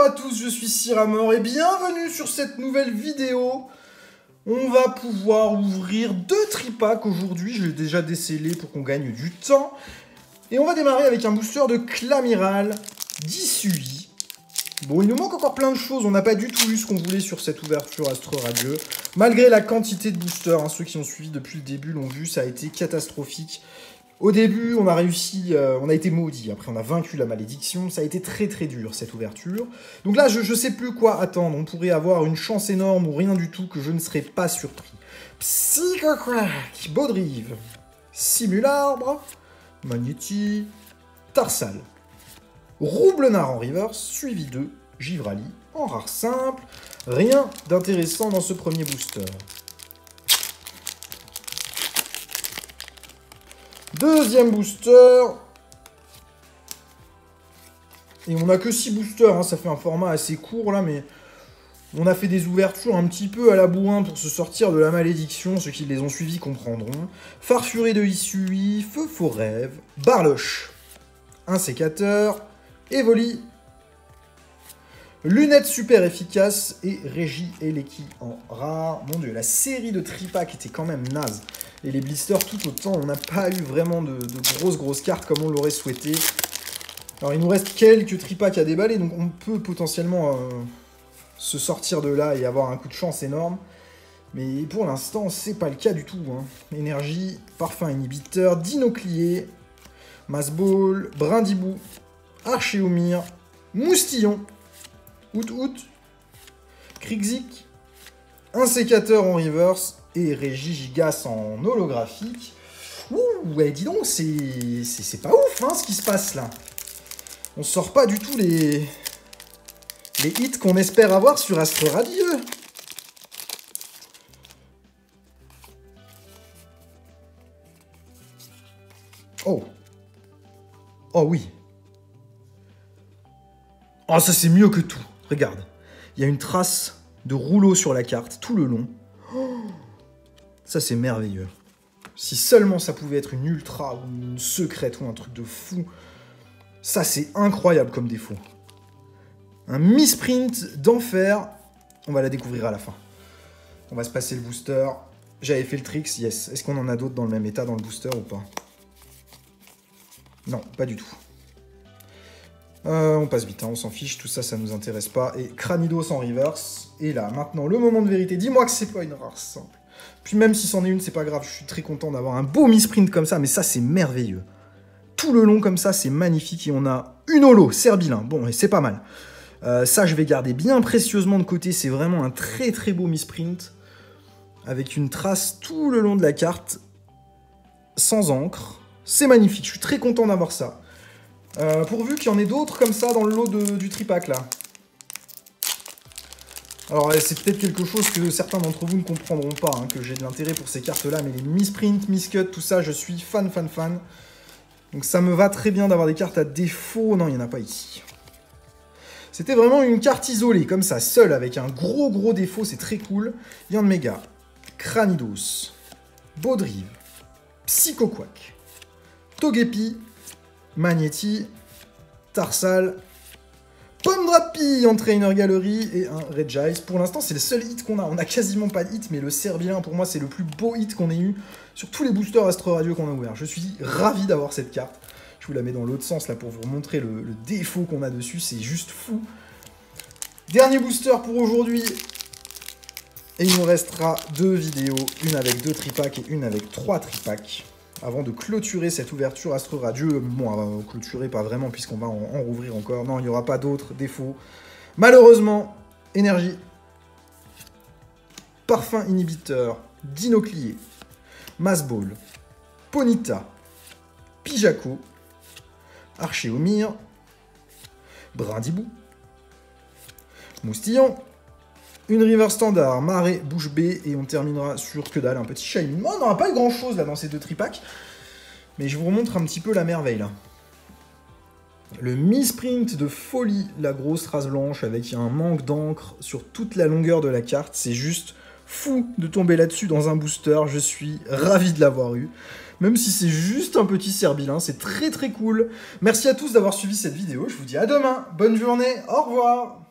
Bonjour à tous, je suis Siramor et bienvenue sur cette nouvelle vidéo. On va pouvoir ouvrir 2 tripacks aujourd'hui, je l'ai déjà décelé pour qu'on gagne du temps. Et on va démarrer avec un booster de Clamiral d'Issui. Bon, il nous manque encore plein de choses, on n'a pas du tout eu ce qu'on voulait sur cette ouverture Astre Radieux. Malgré la quantité de boosters, ceux qui ont suivi depuis le début l'ont vu, ça a été catastrophique. Au début, on a réussi, on a été maudit. Après, on a vaincu la malédiction. Ça a été très très dur, cette ouverture. Donc là, je sais plus quoi attendre. On pourrait avoir une chance énorme ou rien du tout que je ne serais pas surpris. Psycho-Quack, Baudrive, Simularbre, Magnéti, Tarsal, Roublenard en reverse, suivi de Givrali en rare simple. Rien d'intéressant dans ce premier booster. Deuxième booster. Et on n'a que 6 boosters, ça fait un format assez court là, mais on a fait des ouvertures un petit peu à la Bouin pour se sortir de la malédiction, ceux qui les ont suivis comprendront. Farfuré de Issui, Feu Faux Rêve, Barloche, un sécateur, Evoli, Lunettes super efficaces et Régie Eleki en rare. Mon dieu, la série de tripacks était quand même naze. Et les blisters tout autant, on n'a pas eu vraiment de grosses cartes comme on l'aurait souhaité. Alors il nous reste quelques tripacks à déballer, donc on peut potentiellement se sortir de là et avoir un coup de chance énorme. Mais pour l'instant, c'est pas le cas du tout. Énergie, Parfum Inhibiteur, Dinoclier, Massball, Brindibou, Archéomir, Moustillon, Out, Krixik, un sécateur en reverse et Régie Gigas en holographique. Ouh, ouais, dis donc, c'est pas ouf ce qui se passe là. On sort pas du tout les hits qu'on espère avoir sur Astre Radieux. Oh. Oh oui. Oh, ça c'est mieux que tout. Regarde. Il y a une trace de rouleau sur la carte tout le long. Oh, ça c'est merveilleux. Si seulement ça pouvait être une ultra ou une secrète ou un truc de fou. Ça c'est incroyable comme défaut. Un misprint d'enfer. On va la découvrir à la fin. On va se passer le booster. J'avais fait le tricks, yes. Est-ce qu'on en a d'autres dans le même état dans le booster ou pas? Non, pas du tout. On passe vite, on s'en fiche, tout ça, ça nous intéresse pas. Et Cranidos en reverse. Et là, maintenant, le moment de vérité. Dis-moi que c'est pas une rare simple. Puis même si c'en est une, c'est pas grave. Je suis très content d'avoir un beau misprint comme ça. Mais ça, c'est merveilleux. Tout le long comme ça, c'est magnifique. Et on a une holo, Serbilin. Bon, et c'est pas mal. Ça, je vais garder bien précieusement de côté. C'est vraiment un très très beau misprint. Avec une trace tout le long de la carte. Sans encre. C'est magnifique. Je suis très content d'avoir ça. Pourvu qu'il y en ait d'autres comme ça dans le lot du tripack là. Alors c'est peut-être quelque chose que certains d'entre vous ne comprendront pas, que j'ai de l'intérêt pour ces cartes là, mais les misprint, miscut, tout ça, je suis fan. Donc ça me va très bien d'avoir des cartes à défaut. Non, il n'y en a pas ici. C'était vraiment une carte isolée, comme ça, seule, avec un gros défaut, c'est très cool. Yanmega, Cranidos, Baudrive, Psycho-Quack, Togepi, Magnéti, Tarsal, Pomdrapi en Trainer Gallery et un Regice. Pour l'instant, c'est le seul hit qu'on a. On a quasiment pas de hit, mais le Serbilin, pour moi, c'est le plus beau hit qu'on ait eu sur tous les boosters Astre Radio qu'on a ouverts. Je suis ravi d'avoir cette carte. Je vous la mets dans l'autre sens là pour vous montrer le défaut qu'on a dessus. C'est juste fou. Dernier booster pour aujourd'hui. Et il nous restera 2 vidéos, une avec 2 tripacks et une avec 3 tripacks. Avant de clôturer cette ouverture Astre Radieux. Bon, on va clôturer pas vraiment puisqu'on va en rouvrir encore. Non, il n'y aura pas d'autres défauts. Malheureusement, Énergie, Parfum Inhibiteur, Dinoclier, Massball, Ponyta, Pijaco, Archéomir, Brindibou, Moustillon, une river standard, marée, bouche bée, et on terminera sur que dalle, un petit shiny. On n'aura pas grand chose là dans ces 2 tripacks, mais je vous remontre un petit peu la merveille là. Le misprint de folie, la grosse trace blanche avec un manque d'encre sur toute la longueur de la carte, c'est juste fou de tomber là-dessus dans un booster, je suis ravi de l'avoir eu. Même si c'est juste un petit Serbilin, c'est très cool. Merci à tous d'avoir suivi cette vidéo, je vous dis à demain, bonne journée, au revoir.